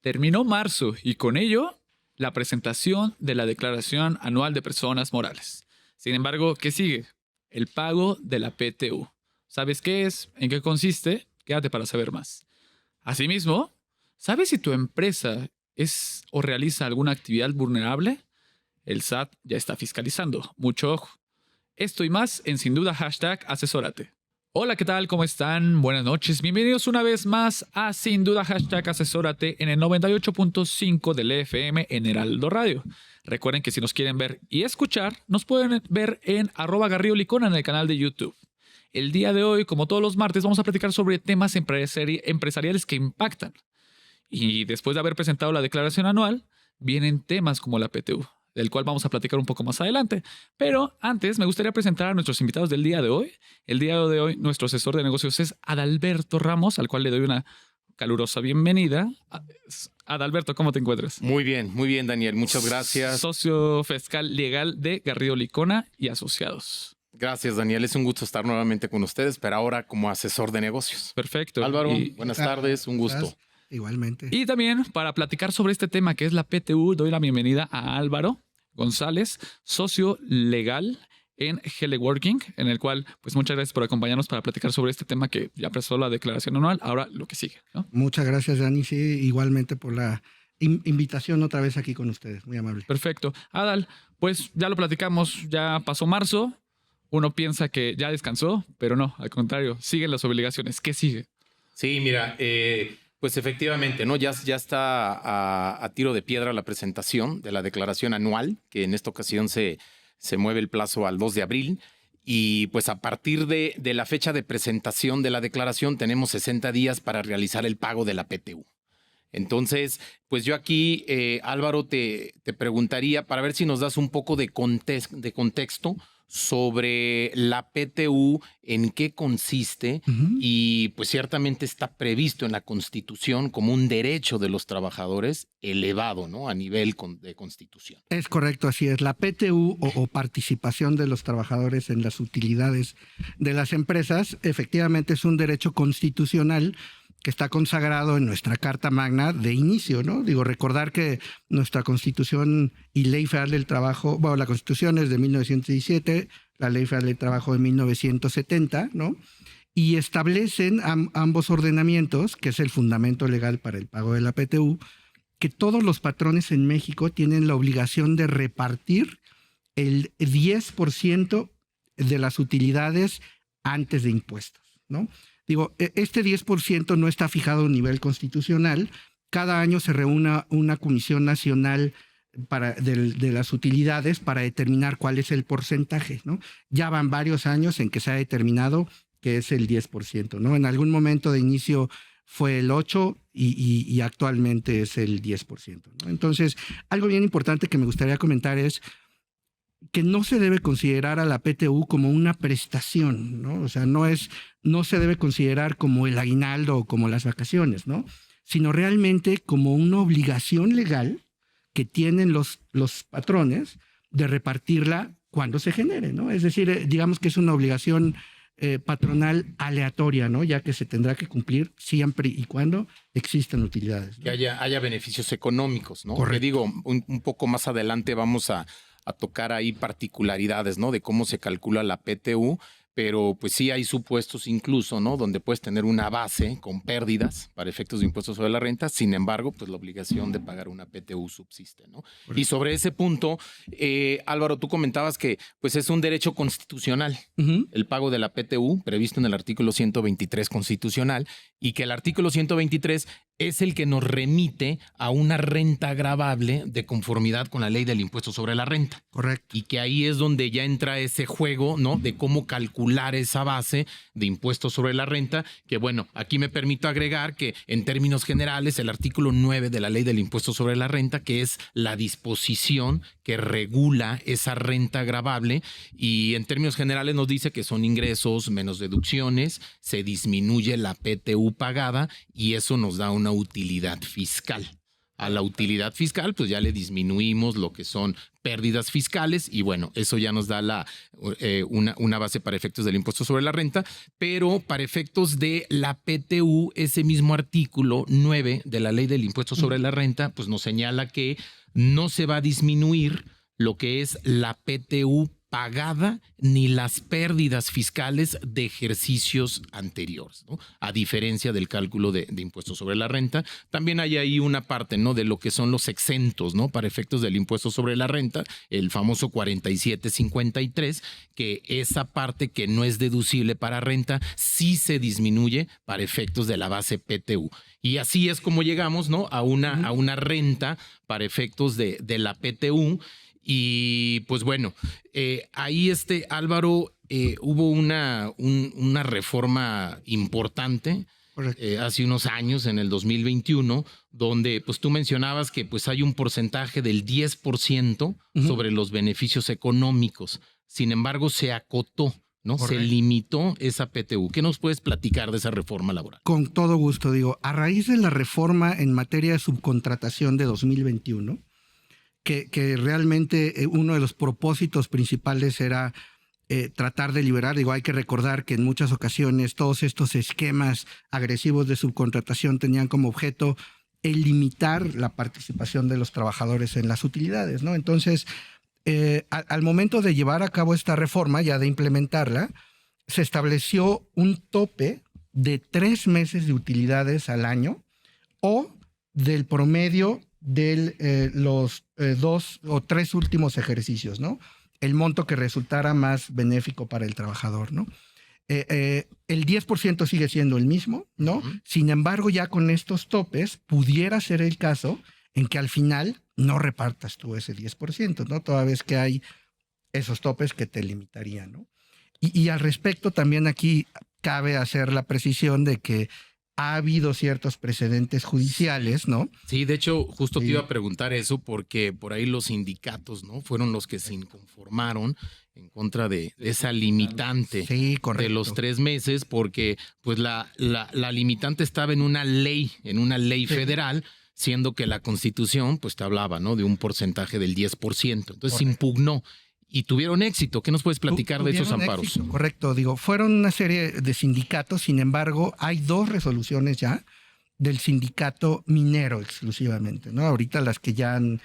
Terminó marzo y con ello la presentación de la Declaración Anual de Personas Morales. Sin embargo, ¿qué sigue? El pago de la PTU. ¿Sabes qué es? ¿En qué consiste? Quédate para saber más. Asimismo, ¿sabes si tu empresa es o realiza alguna actividad vulnerable? El SAT ya está fiscalizando. Mucho ojo. Esto y más en Sin Duda #asesórate. Hola, ¿qué tal? ¿Cómo están? Buenas noches. Bienvenidos una vez más a Sin Duda #asesórate en el 98.5 del FM en Heraldo Radio. Recuerden que si nos quieren ver y escuchar, nos pueden ver en @garriolicona en el canal de YouTube. El día de hoy, como todos los martes, vamos a platicar sobre temas empresariales que impactan. Y después de haber presentado la declaración anual, vienen temas como la PTU, del cual vamos a platicar un poco más adelante. Pero antes me gustaría presentar a nuestros invitados del día de hoy. El día de hoy nuestro asesor de negocios es Adalberto Ramos, al cual le doy una calurosa bienvenida. Adalberto, ¿cómo te encuentras? Muy bien, Daniel. Muchas gracias. Socio fiscal legal de Garrido Licona y Asociados. Gracias, Daniel. Es un gusto estar nuevamente con ustedes, pero ahora como asesor de negocios. Perfecto. Álvaro, buenas tardes. Un gusto. Igualmente. Y también para platicar sobre este tema que es la PTU, doy la bienvenida a Álvaro González, socio legal en Heleworking, en el cual, pues muchas gracias por acompañarnos para platicar sobre este tema que ya presentó la declaración anual. Ahora lo que sigue, ¿no? Muchas gracias, Dani. Sí, igualmente por la invitación otra vez aquí con ustedes. Muy amable. Perfecto. Adal, pues ya lo platicamos, ya pasó marzo. Uno piensa que ya descansó, pero no, al contrario, siguen las obligaciones. ¿Qué sigue? Sí, mira, pues efectivamente, ¿no? Ya está a tiro de piedra la presentación de la declaración anual, que en esta ocasión se mueve el plazo al 2 de abril. Y pues a partir de la fecha de presentación de la declaración tenemos 60 días para realizar el pago de la PTU. Entonces, pues yo aquí, Álvaro, te preguntaría para ver si nos das un poco de contexto sobre la PTU, en qué consiste y pues ciertamente está previsto en la Constitución como un derecho de los trabajadores elevado, ¿no? A nivel de Constitución. Es correcto, así es. La PTU o participación de los trabajadores en las utilidades de las empresas efectivamente es un derecho constitucional que está consagrado en nuestra Carta Magna de inicio, ¿no? Digo, recordar que nuestra Constitución y Ley Federal del Trabajo, bueno, la Constitución es de 1917, la Ley Federal del Trabajo de 1970, ¿no? Y establecen ambos ordenamientos, que es el fundamento legal para el pago de la PTU, que todos los patrones en México tienen la obligación de repartir el 10% de las utilidades antes de impuestos, ¿no? Digo, este 10% no está fijado a nivel constitucional. Cada año se reúne una comisión nacional de las utilidades para determinar cuál es el porcentaje, ¿no? Ya van varios años en que se ha determinado que es el 10%, ¿no? En algún momento de inicio fue el 8% y actualmente es el 10%, ¿no? Entonces, algo bien importante que me gustaría comentar es que no se debe considerar a la PTU como una prestación, ¿no? O sea, no se debe considerar como el aguinaldo o como las vacaciones, ¿no? Sino realmente como una obligación legal que tienen los patrones de repartirla cuando se genere, ¿no? Es decir, digamos que es una obligación patronal aleatoria, ¿no? Ya que se tendrá que cumplir siempre y cuando existan utilidades, ¿no? Que haya beneficios económicos, ¿no? Correcto. Que digo, un poco más adelante vamos a tocar ahí particularidades, ¿no? De cómo se calcula la PTU, pero pues sí hay supuestos incluso, ¿no? Donde puedes tener una base con pérdidas para efectos de impuestos sobre la renta, sin embargo, pues la obligación de pagar una PTU subsiste, ¿no? Y sobre ese punto, Álvaro, tú comentabas que pues es un derecho constitucional, el pago de la PTU, previsto en el artículo 123 constitucional, y que el artículo 123 es el que nos remite a una renta gravable de conformidad con la ley del impuesto sobre la renta. Correcto. Y que ahí es donde ya entra ese juego, ¿no? De cómo calcular esa base de impuestos sobre la renta, que bueno, aquí me permito agregar que en términos generales el artículo 9 de la ley del impuesto sobre la renta, que es la disposición que regula esa renta gravable, y en términos generales nos dice que son ingresos menos deducciones, se disminuye la PTU pagada y eso nos da una utilidad fiscal. a la utilidad fiscal, pues ya le disminuimos lo que son pérdidas fiscales y bueno, eso ya nos da una base para efectos del impuesto sobre la renta, pero para efectos de la PTU, ese mismo artículo 9 de la ley del impuesto sobre la renta, pues nos señala que no se va a disminuir lo que es la PTU pagada ni las pérdidas fiscales de ejercicios anteriores, ¿no? A diferencia del cálculo de impuestos sobre la renta. También hay ahí una parte, ¿no?, de lo que son los exentos, ¿no?, para efectos del impuesto sobre la renta, el famoso 4753, que esa parte que no es deducible para renta sí se disminuye para efectos de la base PTU. Y así es como llegamos, ¿no?, a una renta para efectos de la PTU. Y pues bueno, ahí Álvaro, hubo una reforma importante hace unos años, en el 2021, donde pues tú mencionabas que pues hay un porcentaje del 10% sobre los beneficios económicos. Sin embargo, se acotó, ¿no? Correcto. Se limitó esa PTU. ¿Qué nos puedes platicar de esa reforma laboral? Con todo gusto, digo, a raíz de la reforma en materia de subcontratación de 2021, que realmente uno de los propósitos principales era tratar de liberar. Digo, hay que recordar que en muchas ocasiones todos estos esquemas agresivos de subcontratación tenían como objeto el limitar la participación de los trabajadores en las utilidades, ¿no? Entonces, al momento de llevar a cabo esta reforma, ya de implementarla, se estableció un tope de 3 meses de utilidades al año o del promedio de los 2 o 3 últimos ejercicios, ¿no? El monto que resultara más benéfico para el trabajador, ¿no? El 10% sigue siendo el mismo, ¿no? Sin embargo, ya con estos topes pudiera ser el caso en que al final no repartas tú ese 10%, ¿no? Toda vez que hay esos topes que te limitarían, ¿no? Y al respecto también aquí cabe hacer la precisión de que ha habido ciertos precedentes judiciales, ¿no? Sí, de hecho, justo te iba a preguntar eso porque por ahí los sindicatos, ¿no?, fueron los que se inconformaron en contra de esa limitante de los 3 meses, porque pues la limitante estaba en una ley federal, siendo que la Constitución pues te hablaba, ¿no?, de un porcentaje del 10%. Entonces se impugnó. Y tuvieron éxito. ¿Qué nos puedes platicar de esos amparos? Éxito, correcto. Digo, fueron una serie de sindicatos. Sin embargo, hay 2 resoluciones ya del sindicato minero exclusivamente, ¿no? Ahorita las que ya han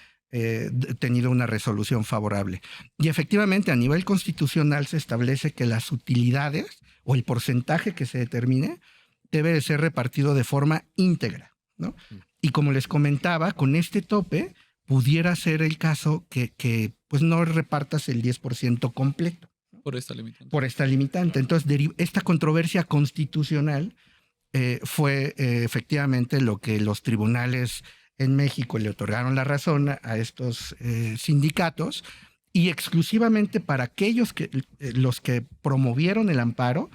tenido una resolución favorable. Y efectivamente, a nivel constitucional se establece que las utilidades o el porcentaje que se determine debe de ser repartido de forma íntegra, ¿no? Y como les comentaba, con este tope pudiera ser el caso que pues no repartas el 10% completo, ¿no? Por esta limitante. Por esta limitante. Entonces, esta controversia constitucional fue efectivamente lo que los tribunales en México le otorgaron la razón a estos sindicatos, y exclusivamente para aquellos los que promovieron el amparo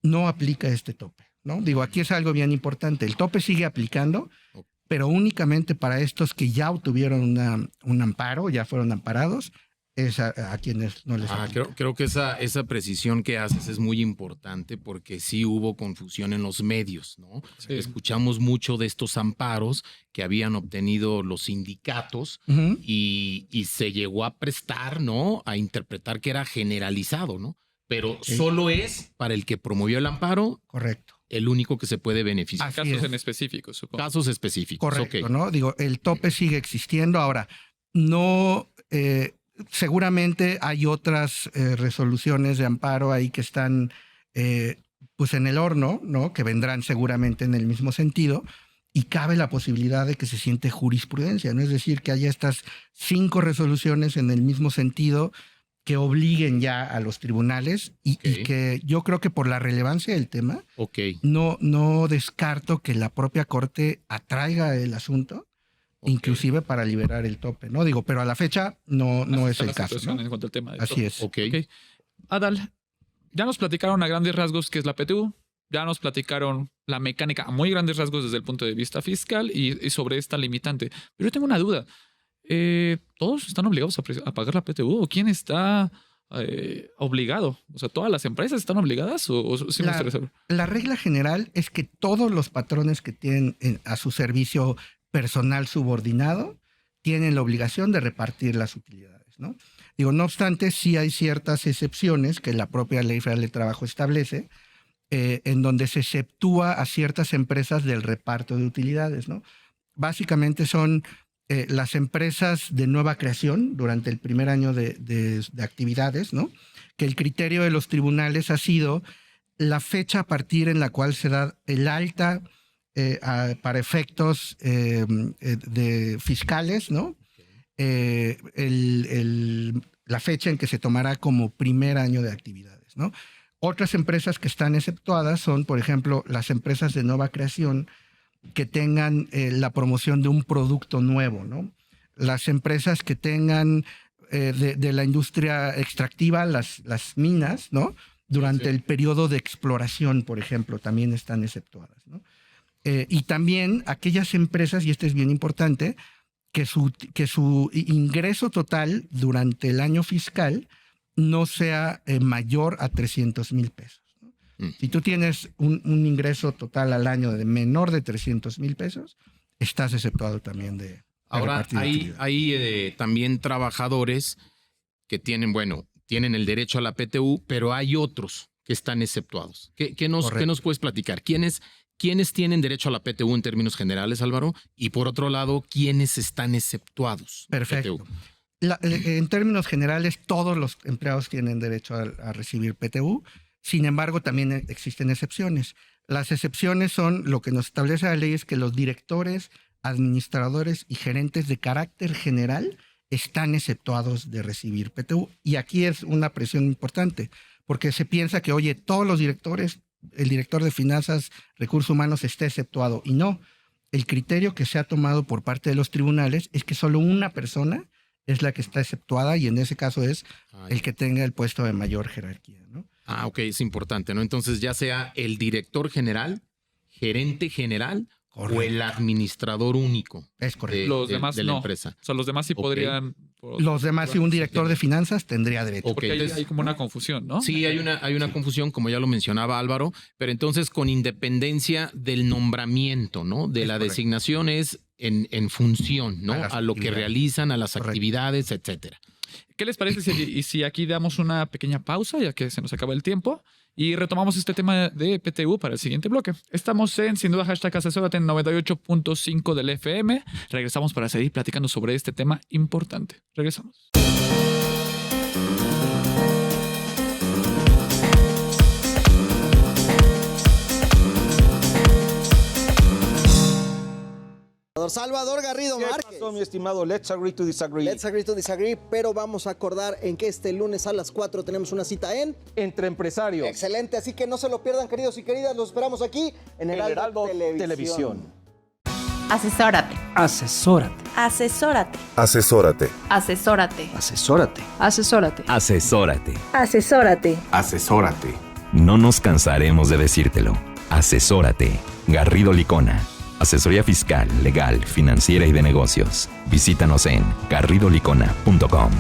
no aplica este tope, ¿no? Digo, aquí es algo bien importante. El tope sigue aplicando, pero únicamente para estos que ya obtuvieron un amparo, ya fueron amparados, es a quienes no les aplica. Creo que esa precisión que haces es muy importante porque sí hubo confusión en los medios, ¿no? Sí. Escuchamos mucho de estos amparos que habían obtenido los sindicatos y se llegó a prestar, ¿no?, a interpretar que era generalizado, ¿no? Pero solo es para el que promovió el amparo. Correcto. El único que se puede beneficiar. Así casos en específico, supongo. Casos específicos. Correcto, ¿no? Digo, el tope sigue existiendo. Ahora, no, seguramente hay otras resoluciones de amparo ahí que están pues en el horno, ¿no?, que vendrán seguramente en el mismo sentido, y cabe la posibilidad de que se siente jurisprudencia, ¿no? Es decir, que haya estas 5 resoluciones en el mismo sentido que obliguen ya a los tribunales y que yo creo que por la relevancia del tema, no descarto que la propia Corte atraiga el asunto, inclusive para liberar el tope, ¿no? Digo, pero a la fecha no es el caso, ¿no? En cuanto al tema del Así tope. es. Okay. Adal, ya nos platicaron a grandes rasgos qué es la PTU, ya nos platicaron la mecánica a muy grandes rasgos desde el punto de vista fiscal y sobre esta limitante. Pero yo tengo una duda. ¿Todos están obligados a pagar la PTU? ¿O quién está obligado? O sea, ¿todas las empresas están obligadas? ¿O sí la regla general es que todos los patrones que tienen a su servicio personal subordinado, tienen la obligación de repartir las utilidades, ¿no? No obstante, sí hay ciertas excepciones que la propia Ley Federal del Trabajo establece, en donde se exceptúa a ciertas empresas del reparto de utilidades, ¿no? Básicamente son las empresas de nueva creación durante el primer año de actividades, ¿no? Que el criterio de los tribunales ha sido la fecha a partir en la cual se da el alta para efectos de fiscales, ¿no? La fecha en que se tomará como primer año de actividades, ¿no? Otras empresas que están exceptuadas son, por ejemplo, las empresas de nueva creación que tengan la promoción de un producto nuevo, ¿no? Las empresas que tengan de la industria extractiva, las minas, ¿no? Durante el periodo de exploración, por ejemplo, también están exceptuadas, ¿no? Y también aquellas empresas, y esto es bien importante, que su ingreso total durante el año fiscal no sea mayor a 300,000 pesos, ¿no? Si tú tienes un ingreso total al año de menor de 300,000 pesos, estás exceptuado también de Ahora, hay también trabajadores que tienen el derecho a la PTU, pero hay otros que están exceptuados. ¿Qué nos puedes platicar? ¿Quiénes tienen derecho a la PTU en términos generales, Álvaro? Y por otro lado, ¿quiénes están exceptuados? Perfecto. En términos generales, todos los empleados tienen derecho a recibir PTU. Sin embargo, también existen excepciones. Las excepciones son lo que nos establece la ley, es que los directores, administradores y gerentes de carácter general están exceptuados de recibir PTU. Y aquí es una presión importante, porque se piensa que, oye, todos los directores, el director de finanzas, recursos humanos está exceptuado. Y no, el criterio que se ha tomado por parte de los tribunales es que solo una persona es la que está exceptuada, y en ese caso es el que tenga el puesto de mayor jerarquía, ¿no? Ok, es importante, ¿no? Entonces, ya sea el director general, gerente general, correcto, o el administrador único. Es correcto. Los demás de la no. empresa. O sea, los demás sí podrían. Los demás, si un director de finanzas tendría derecho. Porque hay como una confusión, ¿no? Sí, hay una confusión, como ya lo mencionaba Álvaro, pero entonces con independencia del nombramiento, ¿no? De la designación es en función, ¿no? A lo que realizan, a las actividades, etcétera. ¿Qué les parece si aquí damos una pequeña pausa, ya que se nos acaba el tiempo, y retomamos este tema de PTU para el siguiente bloque? Estamos en, sin duda, #asesórate en 98.5 del FM. Regresamos para seguir platicando sobre este tema importante. Regresamos. Salvador Garrido Márquez. ¿Qué pasó, mi estimado? Let's agree to disagree. Let's agree to disagree, pero vamos a acordar en que este lunes a las 4 tenemos una cita en Entre Empresarios. Excelente, así que no se lo pierdan, queridos y queridas. Los esperamos aquí en el Heraldo Televisión. Asesórate. Asesórate. Asesórate. Asesórate. Asesórate. Asesórate. Asesórate. Asesórate. Asesórate. Asesórate. No nos cansaremos de decírtelo. Asesórate. Garrido Licona. Asesoría fiscal, legal, financiera y de negocios. Visítanos en garridolicona.com.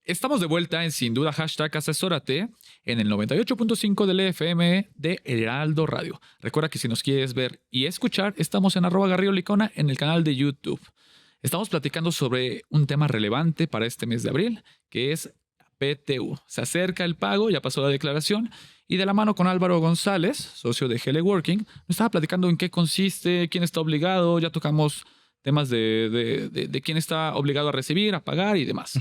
Estamos de vuelta en Sin Duda #asesórate en el 98.5 del FM de Heraldo Radio. Recuerda que si nos quieres ver y escuchar, estamos en @garridolicona en el canal de YouTube. Estamos platicando sobre un tema relevante para este mes de abril, que es PTU. Se acerca el pago, ya pasó la declaración, y de la mano con Álvaro González, socio de GL Working, nos estaba platicando en qué consiste, quién está obligado, ya tocamos temas de quién está obligado a recibir, a pagar y demás.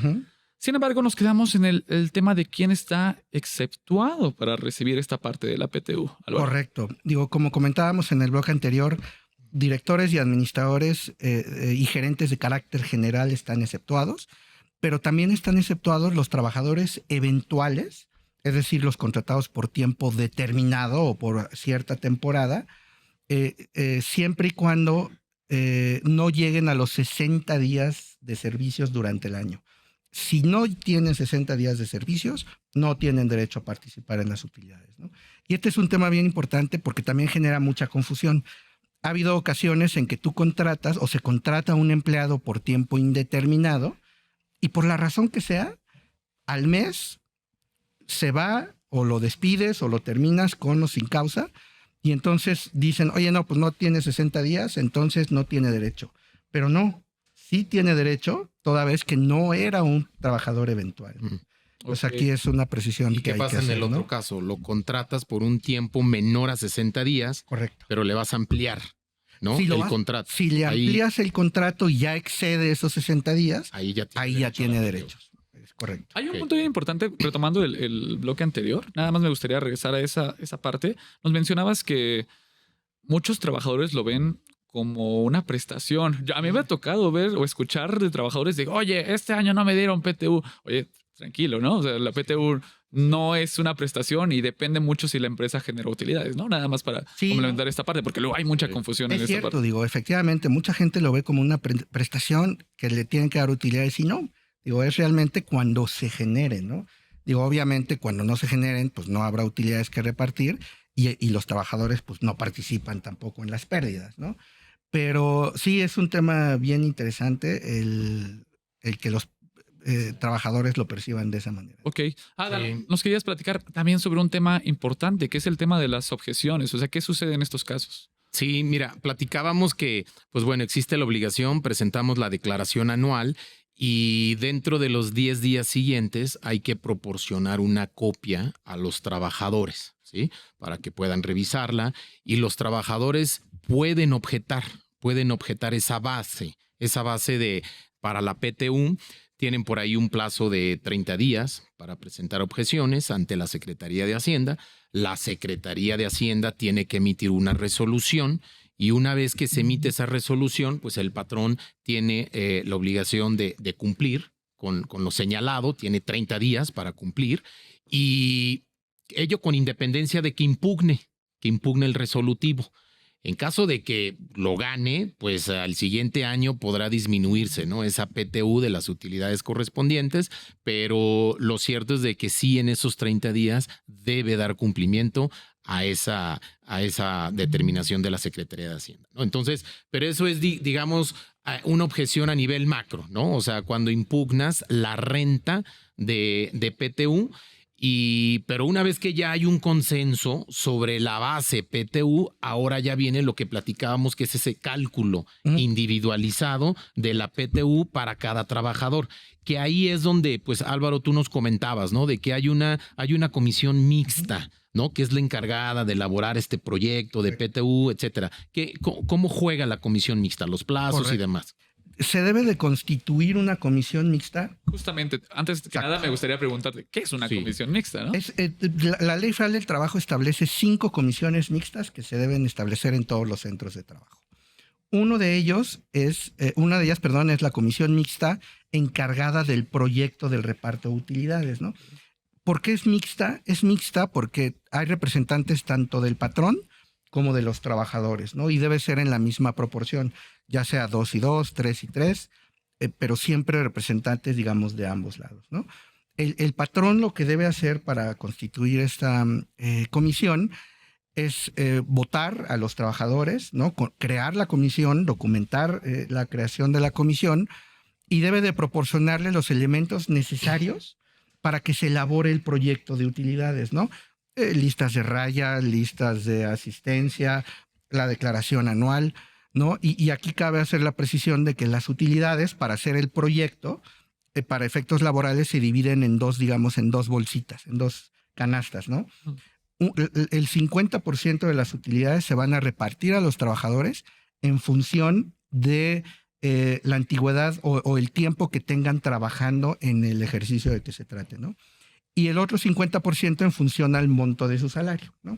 Sin embargo, nos quedamos en el tema de quién está exceptuado para recibir esta parte de la PTU. Álvaro. Correcto. Como comentábamos en el bloque anterior, directores y administradores y gerentes de carácter general están exceptuados, pero también están exceptuados los trabajadores eventuales, es decir, los contratados por tiempo determinado o por cierta temporada, siempre y cuando no lleguen a los 60 días de servicios durante el año. Si no tienen 60 días de servicios, no tienen derecho a participar en las utilidades, ¿no? Y este es un tema bien importante porque también genera mucha confusión. Ha habido ocasiones en que tú contratas o se contrata a un empleado por tiempo indeterminado y por la razón que sea, al mes se va o lo despides o lo terminas con o sin causa Y entonces dicen, oye, no, pues no tiene 60 días, entonces no tiene derecho. Pero no, sí tiene derecho, toda vez que no era un trabajador eventual. Pues aquí es una precisión ¿Y que qué hay que pasa en hacer, el otro ¿no? caso? Lo contratas por un tiempo menor a 60 días, Correcto. pero le vas a ampliar, ¿no? Si, el contrato. si le Ahí- amplías el contrato y ya excede esos 60 días, Ahí ya ahí ya tiene derechos. Es correcto. Hay un Ok. punto bien importante, retomando el bloque anterior, nada más me gustaría regresar a esa parte. Nos mencionabas que muchos trabajadores lo ven como una prestación. A mí me ha tocado ver o escuchar de trabajadores de, oye, este año no me dieron PTU. Oye, tranquilo, ¿no? O sea, la PTU no es una prestación y depende mucho si la empresa genera utilidades, ¿no? Nada más para Sí, complementar esta parte, porque luego hay mucha confusión en Es esta cierto, parte. digo, efectivamente, mucha gente lo ve como una prestación que le tienen que dar utilidades y no. Digo, es realmente cuando se generen, ¿no? Digo, obviamente cuando no se generen, pues no habrá utilidades que repartir y los trabajadores pues no participan tampoco en las pérdidas, ¿no? Pero sí es un tema bien interesante el que los trabajadores lo perciban de esa manera. Ok. Adam, Sí. nos querías platicar también sobre un tema importante, que es el tema de las objeciones. O sea, ¿qué sucede en estos casos? Sí, mira, platicábamos que, pues bueno, existe la obligación, presentamos la declaración anual y dentro de los 10 días siguientes hay que proporcionar una copia a los trabajadores, ¿sí? Para que puedan revisarla y los trabajadores pueden objetar esa base para la PTU. Tienen por ahí un plazo de 30 días para presentar objeciones ante la Secretaría de Hacienda. La Secretaría de Hacienda tiene que emitir una resolución y una vez que se emite esa resolución, pues el patrón tiene la obligación de cumplir con lo señalado, tiene 30 días para cumplir y ello con independencia de que impugne el resolutivo. En caso de que lo gane, pues al siguiente año podrá disminuirse, ¿no? Esa PTU de las utilidades correspondientes, pero lo cierto es de que sí en esos 30 días debe dar cumplimiento a esa determinación de la Secretaría de Hacienda, ¿no? Entonces, pero eso es, digamos, una objeción a nivel macro, ¿no? O sea, cuando impugnas la renta de PTU. Pero una vez que ya hay un consenso sobre la base PTU, ahora ya viene lo que platicábamos, que es ese cálculo individualizado de la PTU para cada trabajador. Que ahí es donde, pues Álvaro, tú nos comentabas, ¿no? De que hay una comisión mixta, ¿no? Que es la encargada de elaborar este proyecto de PTU, etcétera. ¿Cómo juega la comisión mixta? Los plazos. Correcto. Y demás. Se debe de constituir una comisión mixta. Justamente, antes que nada me gustaría preguntarte, ¿qué es una comisión mixta? ¿No? La Ley Federal del Trabajo establece 5 comisiones mixtas que se deben establecer en todos los centros de trabajo. Una de ellas es la comisión mixta encargada del proyecto del reparto de utilidades, ¿no? ¿Por qué es mixta? Es mixta porque hay representantes tanto del patrón como de los trabajadores, ¿no? Y debe ser en la misma proporción, ya sea 2 y 2, 3 y 3, pero siempre representantes, digamos, de ambos lados, ¿no? El patrón lo que debe hacer para constituir esta comisión es votar a los trabajadores, ¿no? Crear la comisión, documentar la creación de la comisión y debe de proporcionarle los elementos necesarios para que se elabore el proyecto de utilidades, ¿no? Listas de raya, listas de asistencia, la declaración anual, ¿no? Y aquí cabe hacer la precisión de que las utilidades para hacer el proyecto, para efectos laborales, se dividen en dos bolsitas, en 2 canastas, ¿no? El 50% de las utilidades se van a repartir a los trabajadores en función de la antigüedad o el tiempo que tengan trabajando en el ejercicio de que se trate, ¿no? Y el otro 50% en función al monto de su salario, ¿no?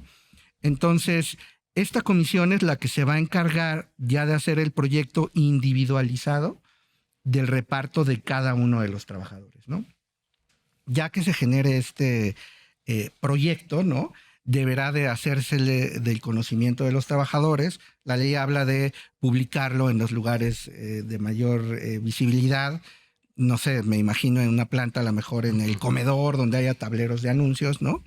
Entonces, esta comisión es la que se va a encargar ya de hacer el proyecto individualizado del reparto de cada uno de los trabajadores, ¿no? Ya que se genere este proyecto, ¿no? Deberá de hacérsele del conocimiento de los trabajadores. La ley habla de publicarlo en los lugares de mayor visibilidad. No sé, me imagino en una planta, a lo mejor en el comedor, donde haya tableros de anuncios, ¿no?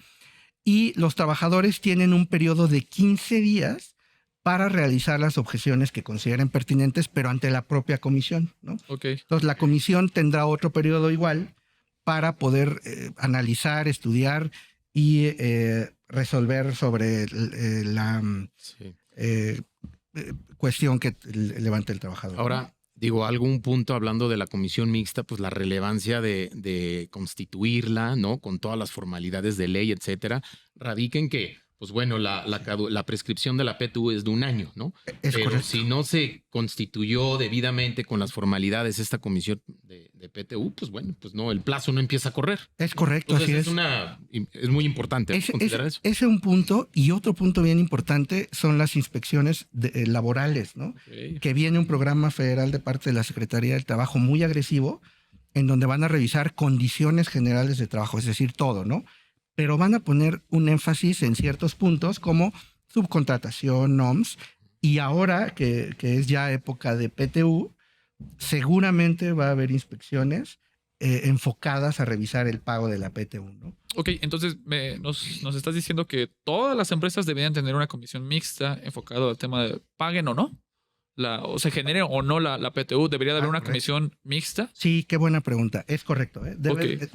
Y los trabajadores tienen un periodo de 15 días para realizar las objeciones que consideren pertinentes, pero ante la propia comisión, ¿no? Okay. Entonces, la comisión tendrá otro periodo igual para poder analizar, estudiar y resolver sobre la Sí. cuestión que levante el trabajador. Ahora, digo, algún punto hablando de la comisión mixta, pues la relevancia de constituirla, ¿no? Con todas las formalidades de ley, etcétera, radica en que, pues bueno, la prescripción de la PTU es de 1 año, ¿no? Es Pero correcto. si no se constituyó debidamente con las formalidades esta comisión de PTU, pues bueno, pues no, el plazo no empieza a correr. Es correcto, Entonces así es muy importante considerar eso. Ese es un punto. Y otro punto bien importante son las inspecciones laborales, ¿no? Ok. Que viene un programa federal de parte de la Secretaría del Trabajo muy agresivo, en donde van a revisar condiciones generales de trabajo, es decir, todo, ¿no? Pero van a poner un énfasis en ciertos puntos como subcontratación, NOMS, y ahora que es ya época de PTU, seguramente va a haber inspecciones enfocadas a revisar el pago de la PTU, ¿no? Ok, entonces nos estás diciendo que todas las empresas deberían tener una comisión mixta enfocado al tema de paguen o no, o se genere o no la PTU, debería de haber una correcto. comisión mixta. Sí, qué buena pregunta. Es correcto.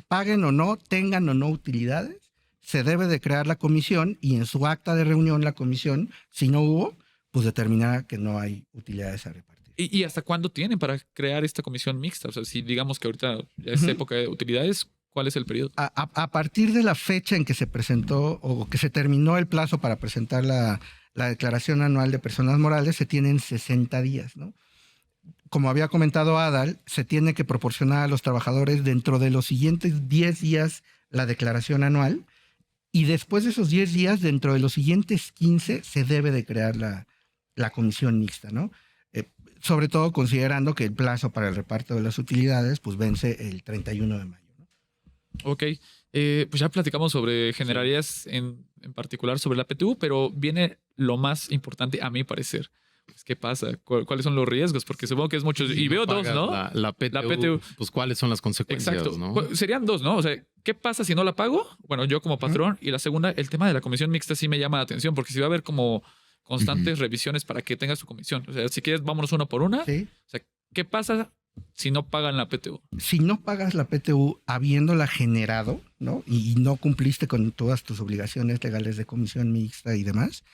Paguen o no, tengan o no utilidades, se debe de crear la comisión y en su acta de reunión la comisión, si no hubo, pues determinará que no hay utilidades a repartir. ¿Y hasta cuándo tienen para crear esta comisión mixta? O sea, si digamos que ahorita ya es época de utilidades, ¿cuál es el periodo? A partir de la fecha en que se presentó o que se terminó el plazo para presentar la declaración anual de personas morales, se tienen 60 días, ¿no? Como había comentado Adal, se tiene que proporcionar a los trabajadores dentro de los siguientes 10 días la declaración anual y después de esos 10 días, dentro de los siguientes 15, se debe de crear la comisión mixta, ¿no? Sobre todo considerando que el plazo para el reparto de las utilidades pues vence el 31 de mayo, ¿no? Ok, pues ya platicamos sobre generalidades en particular sobre la PTU, pero viene lo más importante a mi parecer. Pues, ¿qué pasa? ¿Cuáles son los riesgos? Porque supongo que es mucho. Y veo dos, pagas ¿no? La PTU, pues cuáles son las consecuencias, Exacto. ¿no? Pues, serían dos, ¿no? O sea, ¿qué pasa si no la pago? Bueno, yo como patrón. Y la segunda, el tema de la comisión mixta sí me llama la atención, porque si va a haber como constantes revisiones para que tenga su comisión. O sea, si quieres, vámonos una por una. ¿Sí? O sea, ¿qué pasa si no pagan la PTU? Si no pagas la PTU habiéndola generado, ¿no? Y no cumpliste con todas tus obligaciones legales de comisión mixta y demás,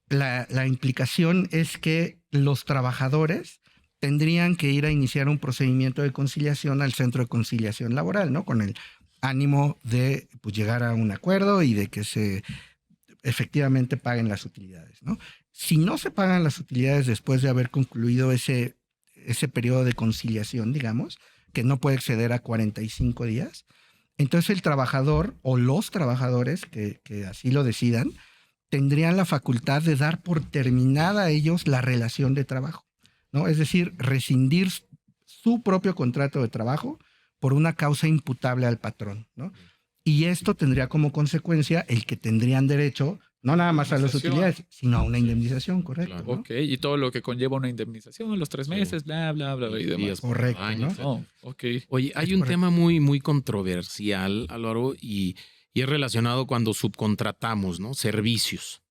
la implicación es que los trabajadores tendrían que ir a iniciar un procedimiento de conciliación al Centro de Conciliación Laboral, ¿no? Con el ánimo de pues, llegar a un acuerdo y de que se efectivamente paguen las utilidades, ¿no? Si no se pagan las utilidades después de haber concluido ese periodo de conciliación, digamos, que no puede exceder a 45 días, entonces el trabajador o los trabajadores que así lo decidan tendrían la facultad de dar por terminada a ellos la relación de trabajo, ¿no? Es decir, rescindir su propio contrato de trabajo por una causa imputable al patrón, ¿no? Y esto tendría como consecuencia el que tendrían derecho no nada más a las utilidades, sino a una indemnización, correcto. Claro. ¿no? Ok, y todo lo que conlleva una indemnización, los 3 meses, bla, bla, bla, y demás. Días por Correcto, año, ¿no? etcétera. Oh, ok. Oye, hay Es un correcto. tema muy, muy controversial, Álvaro, y es relacionado cuando subcontratamos, ¿no? Servicios.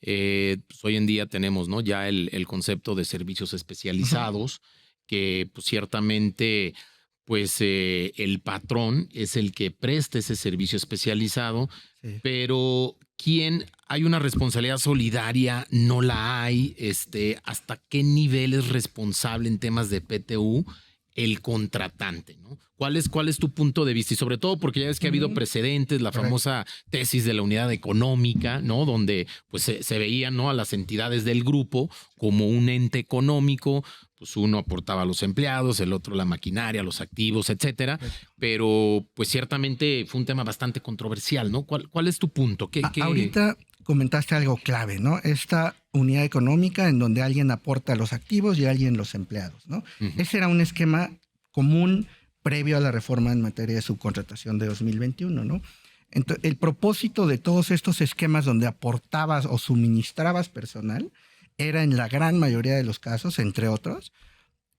Pues hoy en día tenemos, ¿no? Ya el concepto de servicios especializados, que pues, ciertamente pues el patrón es el que presta ese servicio especializado, Sí. pero hay una responsabilidad solidaria, no la hay, hasta qué nivel es responsable en temas de PTU el contratante, ¿no? ¿Cuál es tu punto de vista? Y sobre todo porque ya ves que ha habido precedentes, la Correcto. famosa tesis de la unidad económica, ¿no? Donde pues se veían, ¿no? A las entidades del grupo como un ente económico, pues uno aportaba a los empleados, el otro la maquinaria, los activos, etcétera. Pero pues ciertamente fue un tema bastante controversial, ¿no? ¿Cuál es tu punto? Ahorita comentaste algo clave, ¿no? Esta unidad económica en donde alguien aporta los activos y alguien los empleados, ¿no? Ujú. Ese era un esquema común previo a la reforma en materia de subcontratación de 2021, ¿no? Entonces, el propósito de todos estos esquemas donde aportabas o suministrabas personal era en la gran mayoría de los casos, entre otros,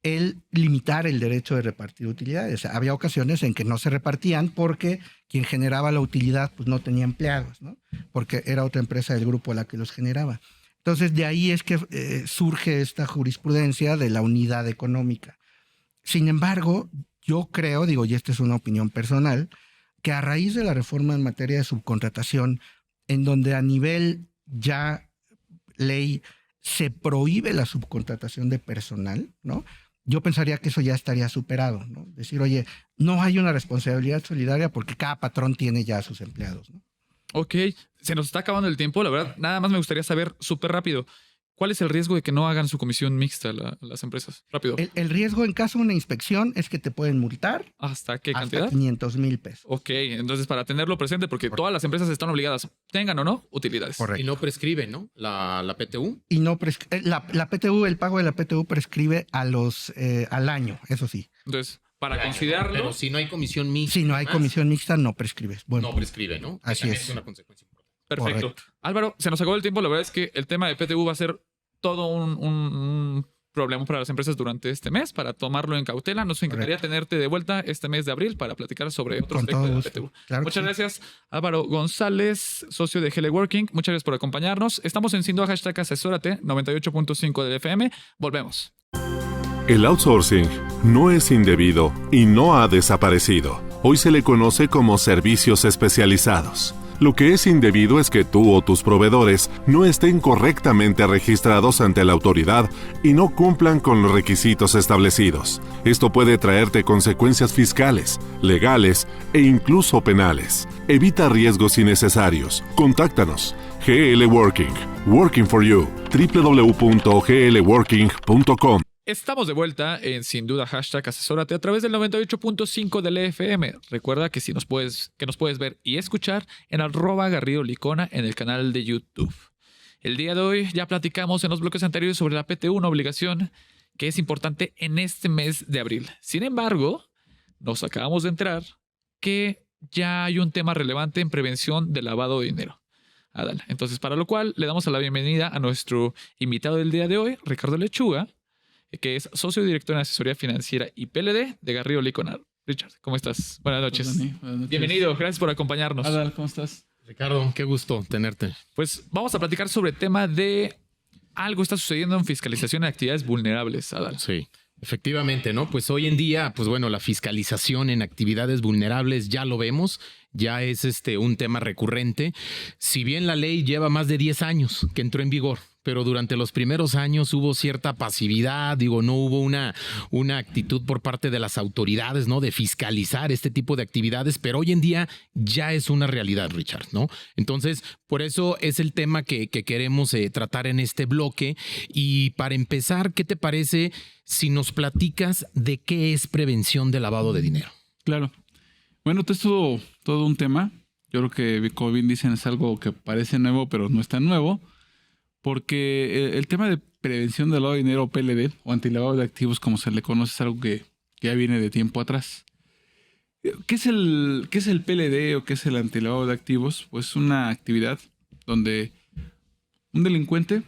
el limitar el derecho de repartir utilidades. Había ocasiones en que no se repartían porque quien generaba la utilidad pues no tenía empleados, ¿no? Porque era otra empresa del grupo la que los generaba. Entonces, de ahí es que surge esta jurisprudencia de la unidad económica. Sin embargo, yo creo, y esta es una opinión personal, que a raíz de la reforma en materia de subcontratación, en donde a nivel ya ley se prohíbe la subcontratación de personal, ¿no? Yo pensaría que eso ya estaría superado, ¿no? Decir, oye, no hay una responsabilidad solidaria porque cada patrón tiene ya a sus empleados, ¿no? Ok, se nos está acabando el tiempo. La verdad, nada más me gustaría saber súper rápido. ¿Cuál es el riesgo de que no hagan su comisión mixta las empresas? Rápido. El riesgo en caso de una inspección es que te pueden multar ¿Hasta qué cantidad? hasta 500,000 pesos. Ok, entonces para tenerlo presente, porque todas las empresas están obligadas, tengan o no, utilidades. Correcto. Y no prescribe, ¿no? La PTU. Y no la PTU, el pago de la PTU prescribe al año, eso sí. Entonces, para considerarlo, Pero si no hay comisión mixta. Si no hay comisión mixta, no prescribes. Bueno, No prescribe, ¿no? Así También es. una consecuencia importante. perfecto. correcto. Álvaro, se nos acabó el tiempo. La verdad es que el tema de PTU va a ser todo un problema para las empresas durante este mes. Para tomarlo en cautela, nos encantaría tenerte de vuelta este mes de abril para platicar sobre otros Con aspectos todo de la gusto. PTU. Claro que Muchas sí. gracias, Álvaro González, socio de GL Working. Muchas gracias por acompañarnos. Estamos en Sin Duda, #asesórate, 98.5 del FM. Volvemos. El outsourcing no es indebido y no ha desaparecido. Hoy se le conoce como servicios especializados. Lo que es indebido es que tú o tus proveedores no estén correctamente registrados ante la autoridad y no cumplan con los requisitos establecidos. Esto puede traerte consecuencias fiscales, legales e incluso penales. Evita riesgos innecesarios. Contáctanos. GL Working. Working for you. www.glworking.com. Estamos de vuelta en Sin Duda #asesórate a través del 98.5 del FM. Recuerda que nos puedes ver y escuchar en @GarridoLicona en el canal de YouTube. El día de hoy ya platicamos en los bloques anteriores sobre la PTU, una obligación que es importante en este mes de abril. Sin embargo, nos acabamos de enterar que ya hay un tema relevante en prevención del lavado de dinero. Adal. Entonces, para lo cual le damos la bienvenida a nuestro invitado del día de hoy, Ricardo Lechuga, que es socio director en asesoría financiera y PLD de Garrido Licona. Richard, ¿cómo estás? Buenas noches. Dani, buenas noches. Bienvenido, gracias por acompañarnos. Adal, ¿cómo estás? Ricardo, qué gusto tenerte. Pues vamos a platicar sobre el tema de algo está sucediendo en fiscalización de actividades vulnerables, Adal. Sí. Efectivamente, ¿no? Pues hoy en día, pues bueno, la fiscalización en actividades vulnerables ya lo vemos, ya es un tema recurrente. Si bien la ley lleva más de 10 años que entró en vigor, pero durante los primeros años hubo cierta pasividad, no hubo una actitud por parte de las autoridades, ¿no? De fiscalizar este tipo de actividades, pero hoy en día ya es una realidad, Richard, ¿no? Entonces, por eso es el tema que queremos tratar en este bloque. Y para empezar, ¿qué te parece si nos platicas de qué es prevención de lavado de dinero? Claro. Bueno, esto es todo un tema. Yo creo que, como bien dicen, es algo que parece nuevo, pero no es tan nuevo. Porque el tema de prevención del lavado de dinero, PLD, o antilavado de activos, como se le conoce, es algo que ya viene de tiempo atrás. ¿Qué es el PLD o qué es el antilavado de activos? Pues una actividad donde un delincuente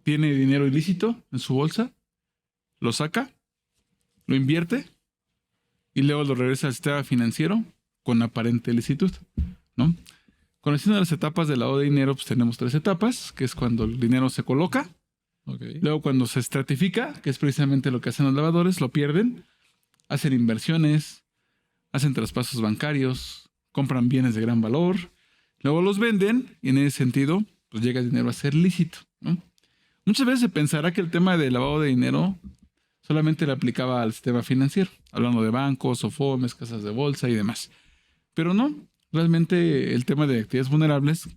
tiene dinero ilícito en su bolsa, lo saca, lo invierte y luego lo regresa al sistema financiero con aparente licitud, ¿no? Conociendo las etapas del lavado de dinero, pues tenemos 3 etapas, que es cuando el dinero se coloca, luego cuando se estratifica, que es precisamente lo que hacen los lavadores, lo pierden, hacen inversiones, hacen traspasos bancarios, compran bienes de gran valor, luego los venden y en ese sentido, pues llega el dinero a ser lícito, ¿no? Muchas veces se pensará que el tema del lavado de dinero solamente le aplicaba al sistema financiero, hablando de bancos, SOFOMES, casas de bolsa y demás. Pero no. Realmente el tema de actividades vulnerables,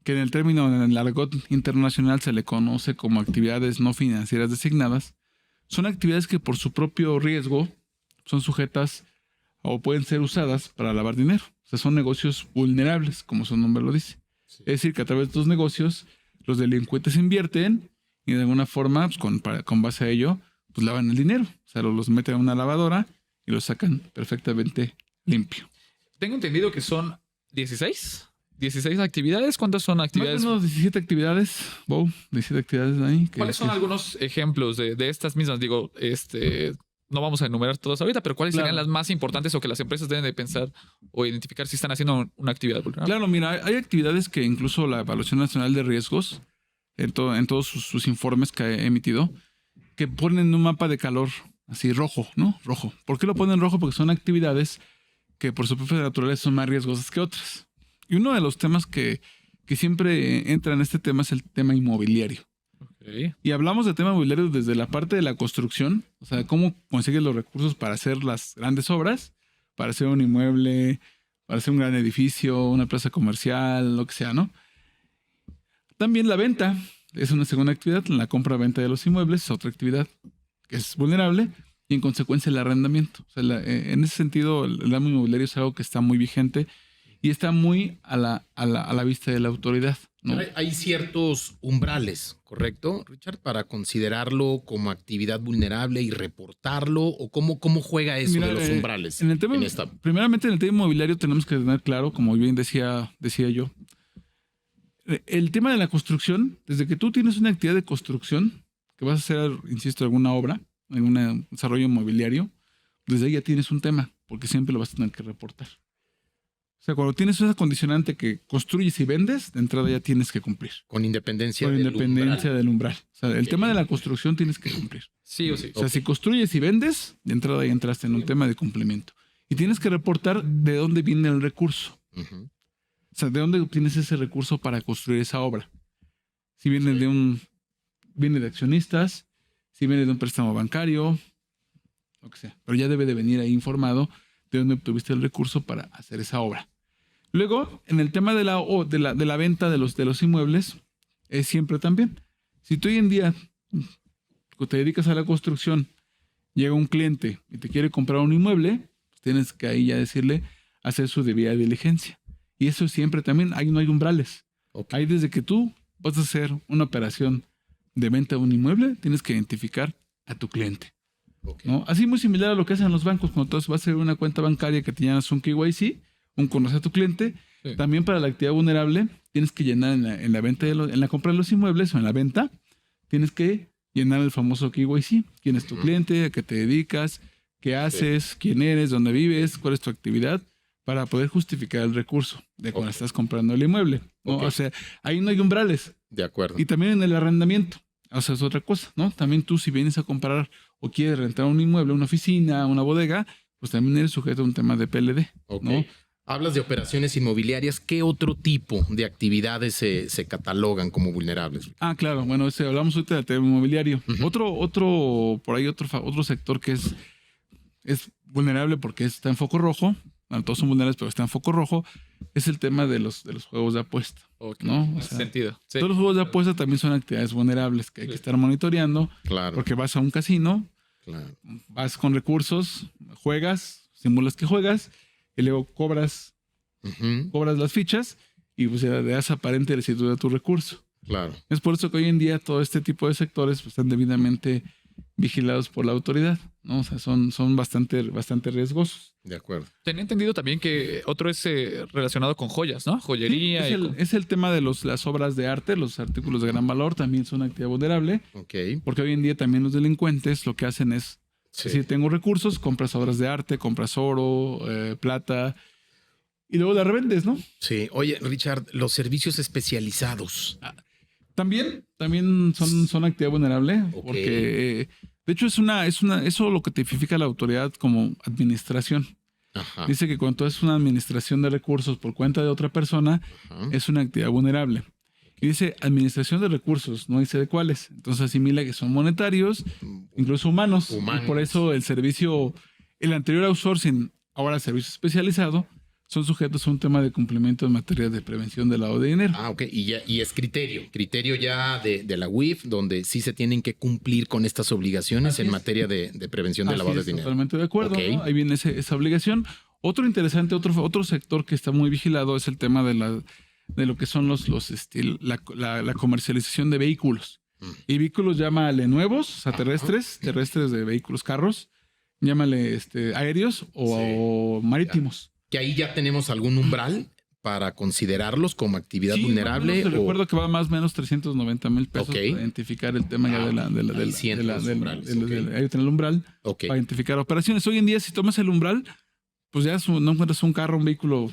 que en el argot internacional se le conoce como actividades no financieras designadas, son actividades que por su propio riesgo son sujetas o pueden ser usadas para lavar dinero. O sea, son negocios vulnerables, como su nombre lo dice. Sí. Es decir, que a través de estos negocios los delincuentes invierten y de alguna forma, pues, con base a ello, pues lavan el dinero. O sea, los meten a una lavadora y los sacan perfectamente limpio. Tengo entendido que son 16 actividades. ¿Cuántas son actividades? Más o menos 17 actividades. 17 actividades ahí. ¿Cuáles son algunos ejemplos de estas mismas? Digo, no vamos a enumerar todas ahorita, pero ¿cuáles serían las más importantes o que las empresas deben de pensar o identificar si están haciendo una actividad vulnerable? Claro, mira, hay actividades que incluso la Evaluación Nacional de Riesgos, en todos sus informes que ha emitido, que ponen un mapa de calor así rojo, ¿no? Rojo. ¿Por qué lo ponen rojo? Porque son actividades que por su propia naturaleza son más riesgosas que otras. Y uno de los temas que siempre entra en este tema es el tema inmobiliario. Ok. Y hablamos de tema inmobiliario desde la parte de la construcción, o sea, cómo consigues los recursos para hacer las grandes obras, para hacer un inmueble, para hacer un gran edificio, una plaza comercial, lo que sea, ¿no? También la venta es una segunda actividad, la compra-venta de los inmuebles es otra actividad que es vulnerable y en consecuencia el arrendamiento. O sea, en ese sentido el ramo inmobiliario es algo que está muy vigente y está muy a la vista de la autoridad, ¿no? Hay ciertos umbrales, ¿correcto, Richard? Para considerarlo como actividad vulnerable y reportarlo, o cómo juega eso Mira, de los umbrales. En el tema, primeramente en el tema inmobiliario tenemos que tener claro, como bien decía yo, el tema de la construcción, desde que tú tienes una actividad de construcción, que vas a hacer, insisto, alguna obra, algún desarrollo inmobiliario, desde ahí ya tienes un tema, porque siempre lo vas a tener que reportar. O sea, cuando tienes esa condicionante que construyes y vendes, de entrada ya tienes que cumplir. Con independencia del umbral. O sea, el tema de la construcción tienes que cumplir. Sí o sí. O sea, si construyes y vendes, de entrada ya entraste en un tema de cumplimiento. Y tienes que reportar de dónde viene el recurso. Uh-huh. O sea, de dónde obtienes ese recurso para construir esa obra. Si viene viene de accionistas, si viene de un préstamo bancario, lo que sea. Pero ya debe de venir ahí informado de dónde obtuviste el recurso para hacer esa obra. Luego, en el tema de la venta de los inmuebles, es siempre también. Si tú hoy en día te dedicas a la construcción, llega un cliente y te quiere comprar un inmueble, pues tienes que ahí ya decirle, hacer su debida diligencia. Y eso siempre también, ahí no hay umbrales. Okay. Ahí desde que tú vas a hacer una operación de venta de un inmueble, tienes que identificar a tu cliente. Okay. ¿No? Así muy similar a lo que hacen los bancos cuando tú vas a hacer una cuenta bancaria que te llamas un KYC, un conocer a tu cliente. Sí. También para la actividad vulnerable tienes que llenar en la venta en la compra de los inmuebles o en la venta, tienes que llenar el famoso KYC. ¿Quién es tu cliente? ¿A qué te dedicas? ¿Qué haces? ¿Quién eres? ¿Dónde vives? ¿Cuál es tu actividad? Para poder justificar el recurso de cuando estás comprando el inmueble, ¿no? O sea, ahí no hay umbrales. De acuerdo. Y también en el arrendamiento. O sea, es otra cosa, ¿no? También tú, si vienes a comprar o quieres rentar un inmueble, una oficina, una bodega, pues también eres sujeto a un tema de PLD, ¿no? Hablas de operaciones inmobiliarias. ¿Qué otro tipo de actividades se catalogan como vulnerables? Ah, claro. Bueno, hablamos ahorita del tema inmobiliario. Uh-huh. Otro sector que es vulnerable porque está en foco rojo. Bueno, todos son vulnerables, pero está en foco rojo. Es el tema de los juegos de apuesta. Okay. ¿No? O sea, sentido. Sí. Todos los juegos de apuesta también son actividades vulnerables que hay que estar monitoreando. Claro. Porque vas a un casino, vas con recursos, juegas, simulas que juegas, y luego cobras las fichas y pues le das aparente licitud a tu recurso. Claro. Es por eso que hoy en día todo este tipo de sectores pues, están debidamente vigilados por la autoridad, ¿no? O sea, son bastante riesgosos. De acuerdo. Tenía entendido también que otro es relacionado con joyas, ¿no? Joyería. Sí, es el tema de las obras de arte, los artículos de gran valor también son actividad vulnerable. Okay. Porque hoy en día también los delincuentes lo que hacen es, si tengo recursos, compras obras de arte, compras oro, plata, y luego la revendes, ¿no? Sí. Oye, Richard, los servicios especializados. También son actividad vulnerable, porque de hecho eso lo que tipifica la autoridad como administración. Ajá. Dice que cuando es una administración de recursos por cuenta de otra persona, es una actividad vulnerable. Y dice administración de recursos, no dice de cuáles. Entonces asimila que son monetarios, incluso humanos. Y por eso el anterior outsourcing, ahora servicio especializado, son sujetos a un tema de cumplimiento en materia de prevención del lavado de dinero. Ah, ok. Y es criterio ya de la UIF, donde sí se tienen que cumplir con estas obligaciones en materia de prevención del lavado de dinero. Totalmente de acuerdo. Okay. ¿No? Ahí viene esa obligación. Otro interesante, otro sector que está muy vigilado es el tema de lo que son la comercialización de vehículos. Y vehículos llámale nuevos, o sea, terrestres de vehículos, carros, llámale aéreos o marítimos. Que ahí ya tenemos algún umbral para considerararlos como actividad vulnerable. Recuerdo que va más o menos 390,000 pesos para identificar el tema ya ahí tener el umbral para identificar operaciones. Hoy en día, si tomas el umbral, pues ya no encuentras un carro, un vehículo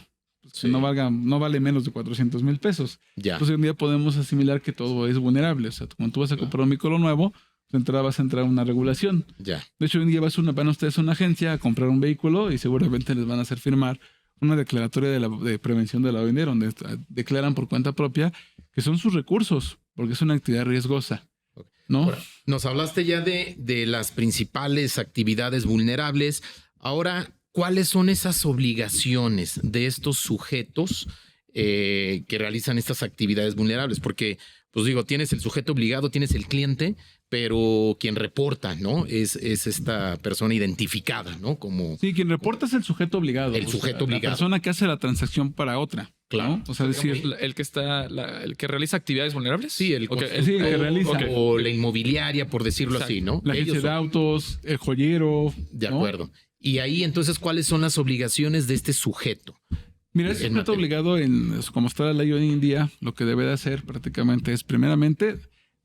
que no vale menos de 400,000 pesos. Ya. Entonces hoy en día podemos asimilar que todo es vulnerable. O sea, cuando tú vas a comprar un vehículo nuevo, vas a entrar a una regulación. Ya. De hecho, hoy en día van ustedes a una agencia a comprar un vehículo y seguramente les van a hacer firmar una declaratoria de prevención del lavado de dinero, donde declaran por cuenta propia que son sus recursos, porque es una actividad riesgosa, ¿no? Ahora, nos hablaste ya de las principales actividades vulnerables. Ahora, ¿cuáles son esas obligaciones de estos sujetos que realizan estas actividades vulnerables? Porque, pues digo, tienes el sujeto obligado, tienes el cliente, pero quien reporta, ¿no? Es esta persona identificada, ¿no? Como Sí, quien reporta es el sujeto obligado. El sujeto obligado. La persona que hace la transacción para otra. Claro. ¿no? O sea, decir, El que está, el que realiza actividades vulnerables. Sí, el Ok, sí, el que realiza. o la inmobiliaria, por decirlo Exacto. así, ¿no? la agencia Ellos de son- autos, el joyero. De ¿no? acuerdo. Y ahí, entonces, ¿cuáles son las obligaciones de este sujeto? Mira, el En sujeto materia. obligado, como está la ley hoy en día, lo que debe de hacer prácticamente es, primeramente,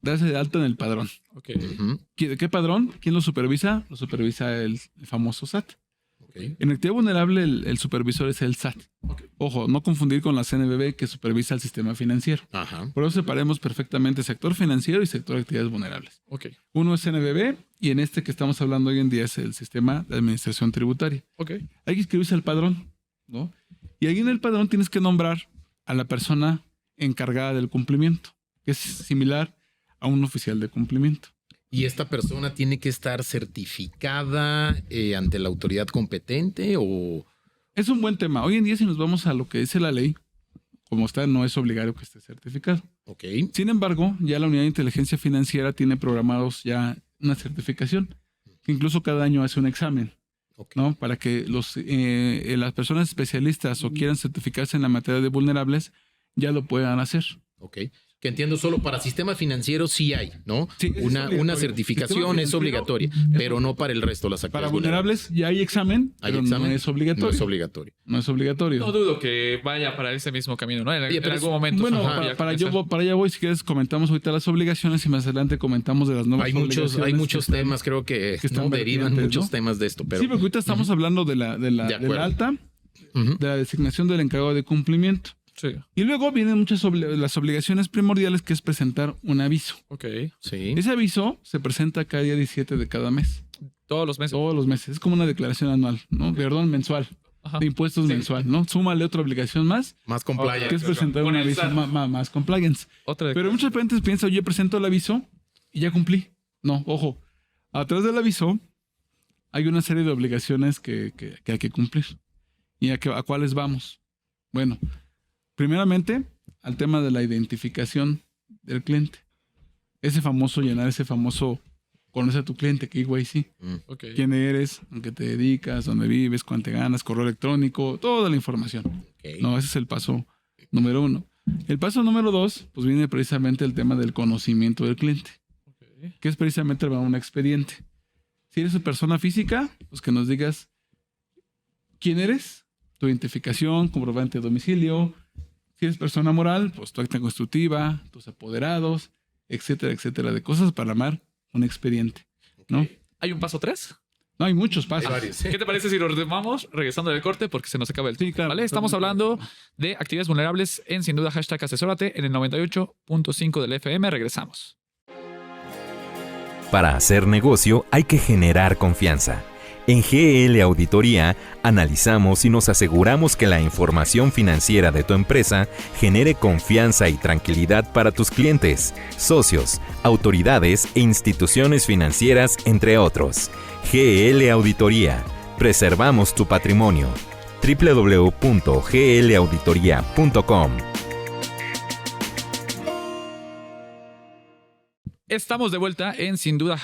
darse de alta en el padrón. Ok. Ujú. ¿De qué padrón? ¿Quién lo supervisa? Lo supervisa el famoso SAT. Ok. En actividad vulnerable, el supervisor es el SAT. Ojo, no confundir con la CNBV que supervisa el sistema financiero. Ajá. Por eso separemos perfectamente sector financiero y sector de actividades vulnerables. Ok. Uno es CNBV y en este que estamos hablando hoy en día es el sistema de administración tributaria. Ok. Hay que inscribirse al padrón, ¿no? Y ahí en el padrón tienes que nombrar a la persona encargada del cumplimiento, que es similar a un oficial de cumplimiento. ¿Y esta persona tiene que estar certificada ante la autoridad competente o...? Es un buen tema. Hoy en día, si nos vamos a lo que dice la ley, como está, no es obligatorio que esté certificado. Ok. Sin embargo, ya la Unidad de Inteligencia Financiera tiene programados ya una certificación, que incluso cada año hace un examen, Ok. ¿no? Para que las personas especialistas o quieran certificarse en la materia de vulnerables ya lo puedan hacer. Ok. Que entiendo, solo para sistema financiero sí hay, ¿no? Sí, es Una obligatorio. certificación Sistema es financiero obligatoria, pero no para el resto de las Para actividades vulnerables ya hay examen, ¿Hay pero examen? no es obligatorio. No es obligatorio. No es obligatorio. No dudo que vaya para ese mismo camino, ¿no? Oye, En pero algún es- momento. Bueno, ajá, para ya allá voy, si quieres comentamos ahorita las obligaciones y más adelante comentamos de las nuevas Hay obligaciones. muchos que están- temas, creo que que están no derivan vertientes, muchos ¿no? temas de esto, pero... Sí, porque ahorita estamos hablando de De la acuerdo. alta, Ujú. de la designación del encargado de cumplimiento. Sí. Y luego vienen las obligaciones primordiales, que es presentar un aviso. Ok. Sí. Ese aviso se presenta cada día 17 de cada mes, Todos los meses. todos los meses. Es como una declaración anual, ¿no? Perdón, mensual. Ajá. De impuestos mensual, ¿no? Súmale otra obligación más, Más compliance. que es presentar Con un el aviso SAT. más compliance. Otra de Pero muchas veces piensan, oye, presento el aviso y ya cumplí. No, ojo. Atrás del aviso hay una serie de obligaciones que hay que cumplir. ¿Y a cuáles vamos? Bueno, primeramente, al tema de la identificación del cliente. Llenar ese famoso, conoce a tu cliente, KYC. Ok. Quién eres, a qué te dedicas, dónde vives, cuánto ganas, correo electrónico, toda la información. Ok. No, ese es el paso número 1. El paso número 2, pues viene precisamente el tema del conocimiento del cliente, que es precisamente un expediente. Si eres una persona física, pues que nos digas quién eres, tu identificación, comprobante de domicilio. Si eres persona moral, pues tu acta constitutiva, tus apoderados, etcétera, etcétera, de cosas para armar un expediente, ¿no? ¿Hay un paso 3? No, hay muchos pasos. ¿Qué te parece si lo retomamos regresando del corte? Porque se nos acaba el tiempo. Sí, claro. ¿Vale? Estamos hablando de actividades vulnerables en Sin Duda #asesórate en el 98.5 del FM. Regresamos. Para hacer negocio hay que generar confianza. En GL Auditoría analizamos y nos aseguramos que la información financiera de tu empresa genere confianza y tranquilidad para tus clientes, socios, autoridades e instituciones financieras, entre otros. GL Auditoría. Preservamos tu patrimonio. www.glauditoria.com. Estamos de vuelta en Sin Duda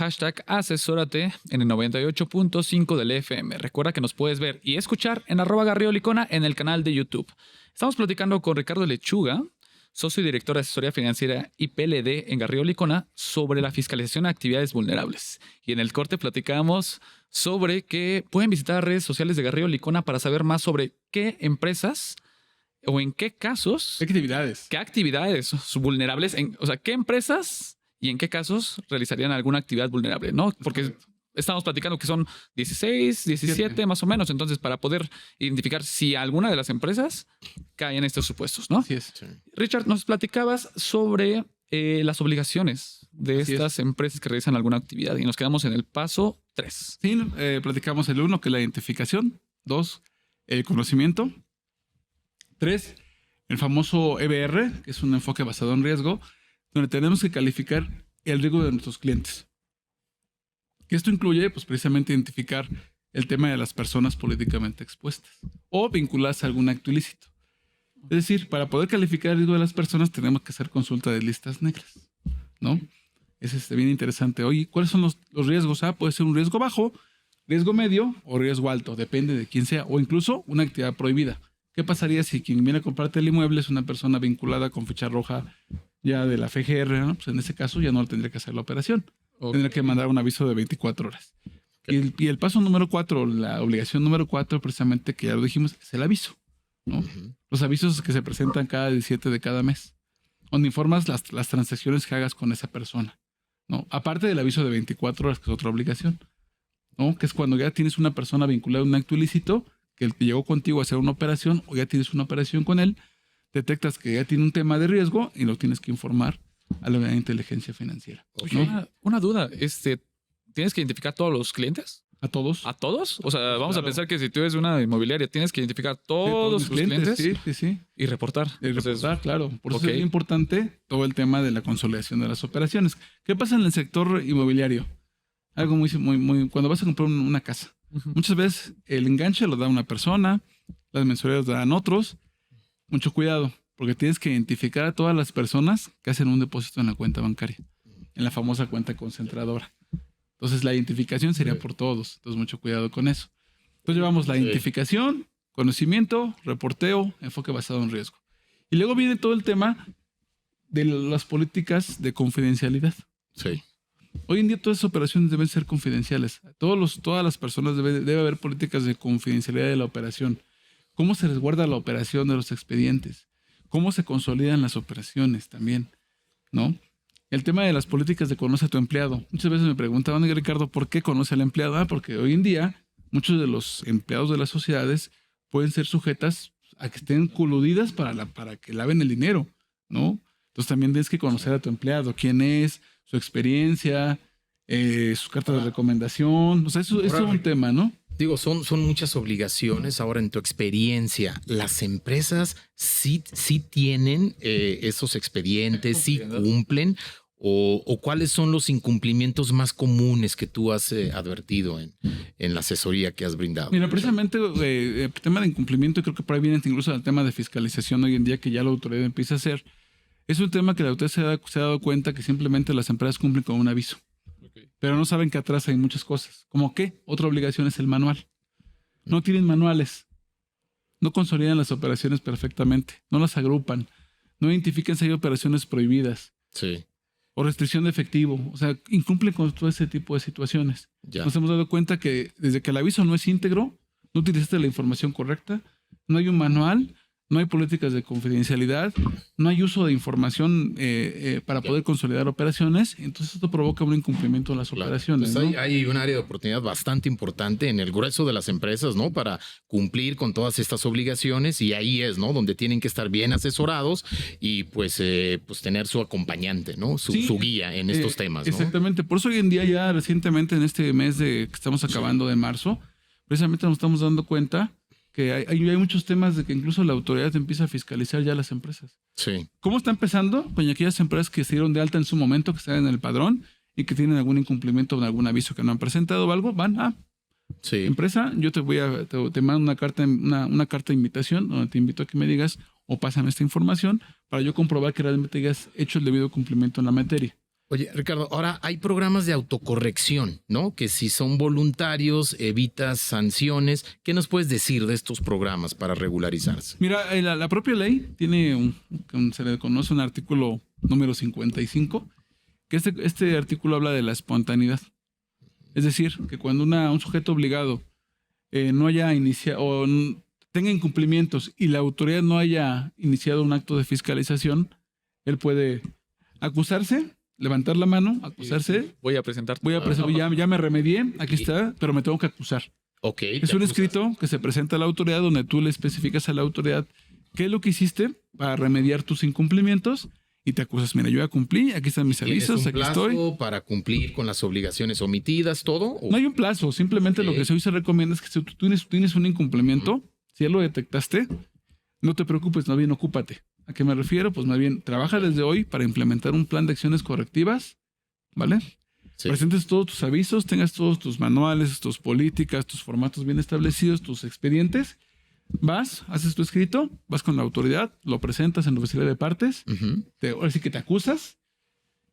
#asesórate en el 98.5 del FM. Recuerda que nos puedes ver y escuchar en @GarridoLicona en el canal de YouTube. Estamos platicando con Ricardo Lechuga, socio y director de asesoría financiera y PLD en Garrido Licona, sobre la fiscalización de actividades vulnerables. Y en el corte platicamos sobre que pueden visitar redes sociales de Garrido Licona para saber más sobre qué empresas o en qué casos, ¿Qué actividades son vulnerables, o sea, qué empresas y en qué casos realizarían alguna actividad vulnerable, ¿no? Porque estamos platicando que son 16, 17 más o menos. Entonces, para poder identificar si alguna de las empresas cae en estos supuestos, ¿no? Así es. Richard, nos platicabas sobre las obligaciones de Así estas empresas que realizan alguna actividad y nos quedamos en el paso 3. Sí, platicamos el 1, que es la identificación. 2, el conocimiento. 3, el famoso EBR, que es un enfoque basado en riesgo, donde tenemos que calificar el riesgo de nuestros clientes. Que esto incluye, pues, precisamente identificar el tema de las personas políticamente expuestas o vinculadas a algún acto ilícito. Es decir, para poder calificar el riesgo de las personas tenemos que hacer consulta de listas negras, ¿no? Es bien interesante. Oye, ¿cuáles son los riesgos? Puede ser un riesgo bajo, riesgo medio o riesgo alto, depende de quién sea, o incluso una actividad prohibida. ¿Qué pasaría si quien viene a comprarte el inmueble es una persona vinculada con ficha roja ya de la FGR, ¿no? Pues en ese caso ya no tendría que hacer la operación. Okay. Tendría que mandar un aviso de 24 horas. Okay. Y el paso número 4, la obligación número 4, precisamente, que ya lo dijimos, es el aviso, ¿no? Uh-huh. Los avisos que se presentan cada 17 de cada mes, donde informas las transacciones que hagas con esa persona, ¿no? Aparte del aviso de 24 horas, que es otra obligación, ¿no? Que es cuando ya tienes una persona vinculada a un acto ilícito, que llegó contigo a hacer una operación o ya tienes una operación con él, detectas que ya tiene un tema de riesgo y lo tienes que informar a la unidad de inteligencia financiera, ¿no? Una duda, ¿tienes que identificar a todos los clientes? ¿A todos? ¿A todos? O sea, vamos a pensar que si tú eres una inmobiliaria, tienes que identificar todos tus clientes. Sí. Y reportar. Claro. Por eso es muy importante todo el tema de la consolidación de las operaciones. ¿Qué pasa en el sector inmobiliario? Algo muy cuando vas a comprar una casa. Uh-huh. Muchas veces el enganche lo da una persona, las mensualidades lo dan otros. Mucho cuidado, porque tienes que identificar a todas las personas que hacen un depósito en la cuenta bancaria, en la famosa cuenta concentradora. Entonces, la identificación sería por todos. Entonces, mucho cuidado con eso. Entonces, llevamos la identificación, conocimiento, reporteo, enfoque basado en riesgo. Y luego viene todo el tema de las políticas de confidencialidad. Sí. Hoy en día todas esas operaciones deben ser confidenciales. Todas las personas debe haber políticas de confidencialidad de la operación. ¿Cómo se resguarda la operación de los expedientes? ¿Cómo se consolidan las operaciones también? ¿No? El tema de las políticas de conoce a tu empleado. Muchas veces me preguntaban, Ricardo, ¿por qué conoce al empleado? Porque hoy en día muchos de los empleados de las sociedades pueden ser sujetas a que estén coludidas para que laven el dinero, ¿no? Entonces también tienes que conocer a tu empleado, quién es, su experiencia, sus cartas de recomendación. O sea, eso es un tema, ¿no? Digo, son muchas obligaciones. Ahora, en tu experiencia, ¿las empresas sí tienen esos expedientes, sí cumplen? ¿O cuáles son los incumplimientos más comunes que tú has advertido en la asesoría que has brindado? Mira, precisamente el tema de incumplimiento, creo que por ahí viene incluso el tema de fiscalización hoy en día que ya la autoridad empieza a hacer. Es un tema que la autoridad se ha dado cuenta que simplemente las empresas cumplen con un aviso. Pero no saben que atrás hay muchas cosas. ¿Cómo qué? Otra obligación es el manual. No tienen manuales. No consolidan las operaciones perfectamente. No las agrupan. No identifican si hay operaciones prohibidas. Sí. O restricción de efectivo. O sea, incumplen con todo ese tipo de situaciones. Ya. Nos hemos dado cuenta que desde que el aviso no es íntegro, no utilizaste la información correcta, no hay un manual, no hay políticas de confidencialidad, no hay uso de información para poder consolidar operaciones. Entonces esto provoca un incumplimiento de las operaciones. Pues ¿no? hay un área de oportunidad bastante importante en el grueso de las empresas, ¿no? Para cumplir con todas estas obligaciones, y ahí es, ¿no? Donde tienen que estar bien asesorados y pues tener su acompañante, ¿no? Su guía en estos temas, ¿no? Exactamente. Por eso hoy en día ya recientemente en este mes que estamos acabando de marzo, precisamente nos estamos dando cuenta que hay muchos temas de que incluso la autoridad empieza a fiscalizar ya las empresas. Sí. ¿Cómo está empezando? Pues aquellas empresas que se dieron de alta en su momento, que están en el padrón y que tienen algún incumplimiento o algún aviso que no han presentado o algo, van a empresa, yo te mando una carta de invitación donde te invito a que me digas o pásame esta información para yo comprobar que realmente hayas hecho el debido cumplimiento en la materia. Oye, Ricardo, ahora hay programas de autocorrección, ¿no? Que si son voluntarios, evitas sanciones. ¿Qué nos puedes decir de estos programas para regularizarse? Mira, la propia ley tiene se le conoce un artículo número 55, que este artículo habla de la espontaneidad. Es decir, que cuando un sujeto obligado no haya iniciado o tenga incumplimientos y la autoridad no haya iniciado un acto de fiscalización, él puede acusarse, levantar la mano, acusarse. Voy a presentar. Ya me remedié, aquí está, pero me tengo que acusar. Okay, es un escrito que se presenta a la autoridad donde tú le especificas a la autoridad qué es lo que hiciste para remediar tus incumplimientos y te acusas. Mira, yo ya cumplí, aquí están mis avisos, aquí estoy. ¿Tienes un plazo para cumplir con las obligaciones omitidas, todo? No hay un plazo, simplemente lo que hoy se recomienda es que si tú tienes un incumplimiento, si ya lo detectaste, no te preocupes, más bien ocúpate. ¿A qué me refiero? Pues más bien trabaja desde hoy para implementar un plan de acciones correctivas, ¿vale? Sí. Presentes todos tus avisos, tengas todos tus manuales, tus políticas, tus formatos bien establecidos, tus expedientes. Vas, haces tu escrito, vas con la autoridad, lo presentas en la oficina de partes, ahora sí que te acusas.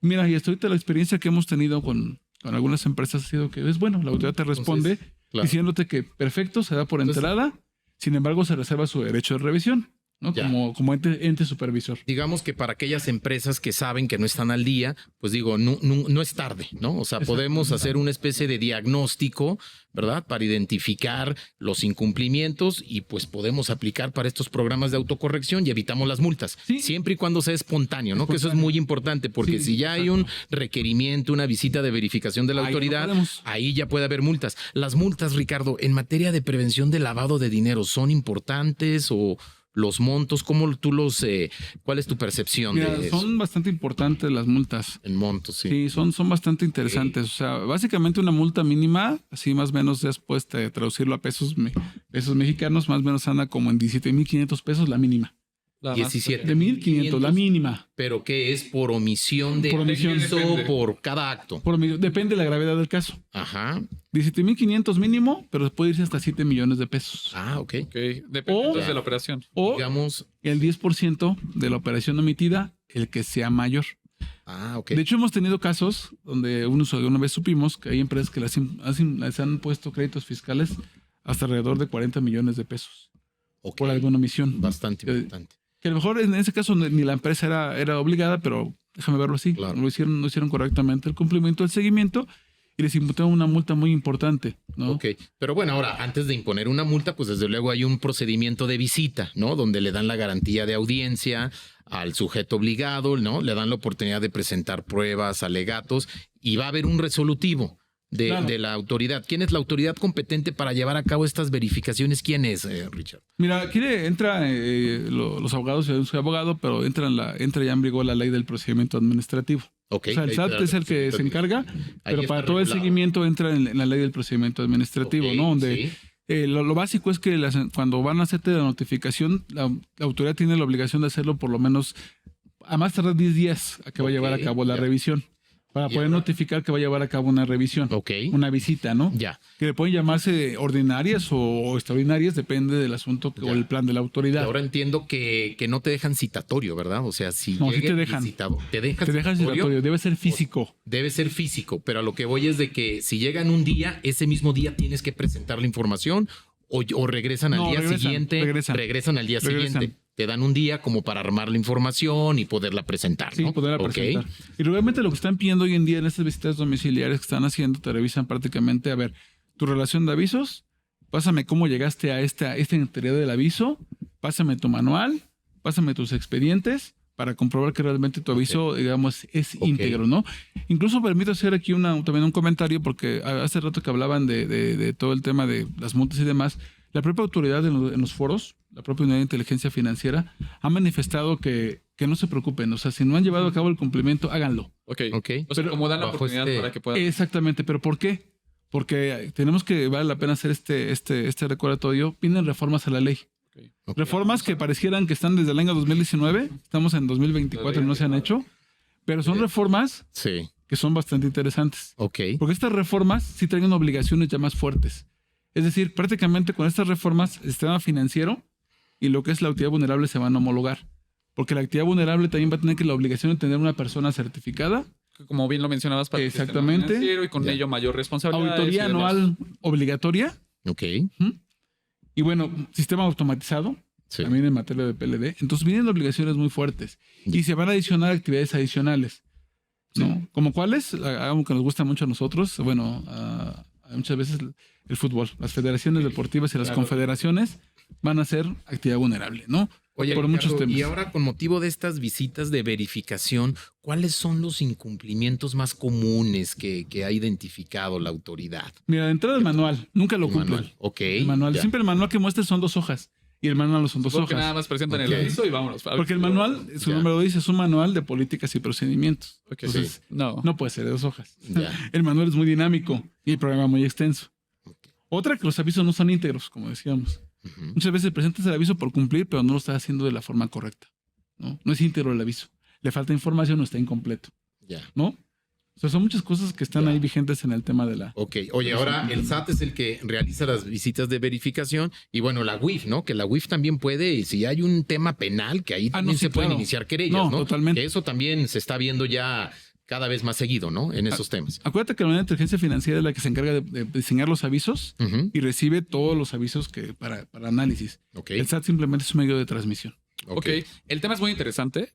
Mira, y hasta ahorita la experiencia que hemos tenido con algunas empresas ha sido que es bueno, la autoridad te responde. Entonces, claro. Diciéndote que perfecto, se da por enterada, sin embargo se reserva su derecho de revisión, ¿no? Ya. Como ente supervisor. Digamos que para aquellas empresas que saben que no están al día, pues digo, no es tarde, ¿no? O sea, podemos hacer una especie de diagnóstico, ¿verdad? Para identificar los incumplimientos y pues podemos aplicar para estos programas de autocorrección y evitamos las multas. Sí. Siempre y cuando sea espontáneo, ¿no? Que eso es muy importante porque Sí, si ya hay un requerimiento, una visita de verificación de la Ahí no autoridad, podemos. ahí ya puede haber multas. Las multas, Ricardo, en materia de prevención de lavado de dinero, ¿son importantes o los montos? ¿Cómo tú cuál es tu percepción Mira, de eso? son bastante importantes las multas. En montos, sí. Sí, son bastante interesantes. O sea, básicamente una multa mínima, así más o menos después de traducirlo a pesos mexicanos, más o menos anda como en 17,500 pesos la mínima. La más- 17. De 1,500, la mínima. Pero ¿qué es por omisión de Por omisión. aviso Depende. por cada acto? Depende de la gravedad del caso. Ajá. 17,500 mínimo, pero puede irse hasta 7 millones de pesos. Ah, ok. Ok, depende O- entonces de la operación. O Digamos, el 10% de la operación omitida, el que sea mayor. ok. De hecho, hemos tenido casos donde una vez supimos que hay empresas que les han puesto créditos fiscales hasta alrededor de 40 millones de pesos Ok. por alguna omisión. Bastante Que- importante. Que a lo mejor en ese caso ni la empresa era obligada, pero déjame verlo así. Claro. No hicieron correctamente el cumplimiento del seguimiento y les imputaron una multa muy importante, ¿no? Ok, pero bueno, ahora, antes de imponer una multa, pues desde luego hay un procedimiento de visita, ¿no? Donde le dan la garantía de audiencia al sujeto obligado, ¿no? Le dan la oportunidad de presentar pruebas, alegatos, y va a haber un resolutivo Claro. de la autoridad. ¿Quién es la autoridad competente para llevar a cabo estas verificaciones? ¿Quién es, Richard? Mira, entra los abogados, yo soy abogado, pero entra ya en vigor la ley del procedimiento administrativo. Ok. O sea, el SAT es el que se encarga, pero para todo el seguimiento entra en la ley del procedimiento administrativo, Ok, ¿no? Donde sí. lo básico es que cuando van a hacerte la notificación, la autoridad tiene la obligación de hacerlo por lo menos a más tardar 10 días a que va a llevar a cabo la ya. revisión. Para poder notificar que va a llevar a cabo una revisión, Ok. una visita, ¿no? Ya. Que le pueden llamarse ordinarias o extraordinarias, depende del asunto o el plan de la Y autoridad. ahora entiendo que no te dejan citatorio, ¿verdad? O sea, si No, sí llegue te dejan. visitado, ¿te dejan Te dejan citatorio, debe ser físico. Debe ser físico, pero a lo que voy es de que si llegan un día, ese mismo día tienes que presentar la información o regresan al No, día regresan, siguiente. regresan. Al día Regresan. siguiente. Te dan un día como para armar la información y poderla presentar, Sí, ¿no? poderla Ok. presentar. Y realmente lo que están pidiendo hoy en día en estas visitas domiciliarias que están haciendo, te revisan prácticamente, a ver, tu relación de avisos, pásame cómo llegaste a esta entería del aviso, pásame tu manual, pásame tus expedientes para comprobar que realmente tu aviso, digamos, es íntegro, ¿no? Incluso permito hacer aquí también un comentario porque hace rato que hablaban de todo el tema de las multas y demás. La propia autoridad en los foros, la propia Unidad de Inteligencia Financiera, ha manifestado que no se preocupen. O sea, si no han llevado a cabo el cumplimiento, háganlo. Ok. Ok. O sea, como dan la bajo oportunidad para que puedan. Exactamente. ¿Pero por qué? Porque tenemos que, vale la pena hacer este recordatorio. Vienen reformas a la ley. Ok. Reformas que parecieran que están desde el año 2019. Estamos en 2024 y no se han hecho. Pero son reformas Sí. que son bastante interesantes. Ok. Porque estas reformas sí traen obligaciones ya más fuertes. Es decir, prácticamente con estas reformas, el sistema financiero y lo que es la actividad vulnerable se van a homologar. Porque la actividad vulnerable también va a tener que la obligación de tener una persona certificada, Como bien lo mencionabas, para el sistema Exactamente. financiero y con ello mayor responsabilidad. auditoría anual obligatoria Ok. y bueno, sistema automatizado, Sí. también en materia de PLD. Entonces vienen obligaciones muy fuertes y se van a adicionar actividades adicionales, ¿no? ¿Como cuáles? Algo que nos gusta mucho a nosotros, bueno, muchas veces el fútbol, las federaciones deportivas y las confederaciones van a ser actividad vulnerable, ¿no? Oye, por Ricardo, muchos temas. y ahora con motivo de estas visitas de verificación, ¿cuáles son los incumplimientos más comunes que ha identificado la autoridad? Mira, de entrada el manual, nunca lo El cumplen. manual. Ok. El manual, ya. siempre el manual que muestres son 2 hojas y el manual no son 2 Porque hojas. nada más presentan Ok. el aviso y vámonos. Porque el manual, su Ya. nombre lo dice, es un manual de políticas y procedimientos. Ok. Entonces, No. no puede ser de 2 hojas. Ya. El manual es muy dinámico y el programa muy extenso. Otra, que los avisos no son íntegros, como decíamos. Muchas veces presentas el aviso por cumplir, pero no lo estás haciendo de la forma correcta. No es íntegro el aviso. Le falta información o está incompleto. Ya. ¿No? O sea, son muchas cosas que están ahí vigentes en el tema de la... Ok. Oye, ahora el SAT es el que realiza las visitas de verificación y bueno, la UIF, ¿no? Que la UIF también puede, y si hay un tema penal, que ahí también se pueden iniciar querellas, ¿no? Totalmente. Que eso también se está viendo ya cada vez más seguido, ¿no? En esos temas. Acuérdate que la Unidad de Inteligencia Financiera es la que se encarga de diseñar los avisos y recibe todos los avisos para análisis. Okay. El SAT simplemente es un medio de transmisión. Ok. El tema es muy interesante.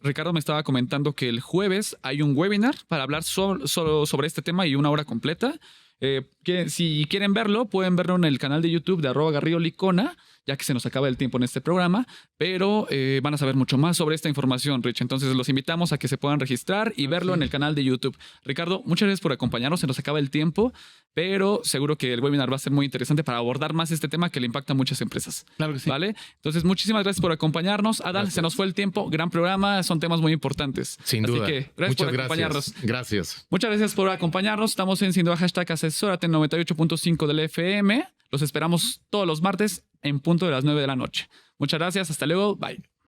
Ricardo me estaba comentando que el jueves hay un webinar para hablar solo sobre este tema y 1 hora completa. Que si quieren verlo, pueden verlo en el canal de YouTube de @GarridoLicona, ya que se nos acaba el tiempo en este programa, pero van a saber mucho más sobre esta información, Rich. Entonces los invitamos a que se puedan registrar y verlo en el canal de YouTube. Ricardo, muchas gracias por acompañarnos, se nos acaba el tiempo, pero seguro que el webinar va a ser muy interesante para abordar más este tema que le impacta a muchas empresas. Claro que sí. ¿Vale? Entonces, muchísimas gracias por acompañarnos. Adal, se nos fue el tiempo, gran programa, son temas muy importantes. Sin duda. Así que gracias por acompañarnos. Gracias. Muchas gracias por acompañarnos. Estamos en sin duda #asesórate 98.5 del FM. Los esperamos todos los martes en punto de las 9 de la noche. Muchas gracias. Hasta luego. Bye.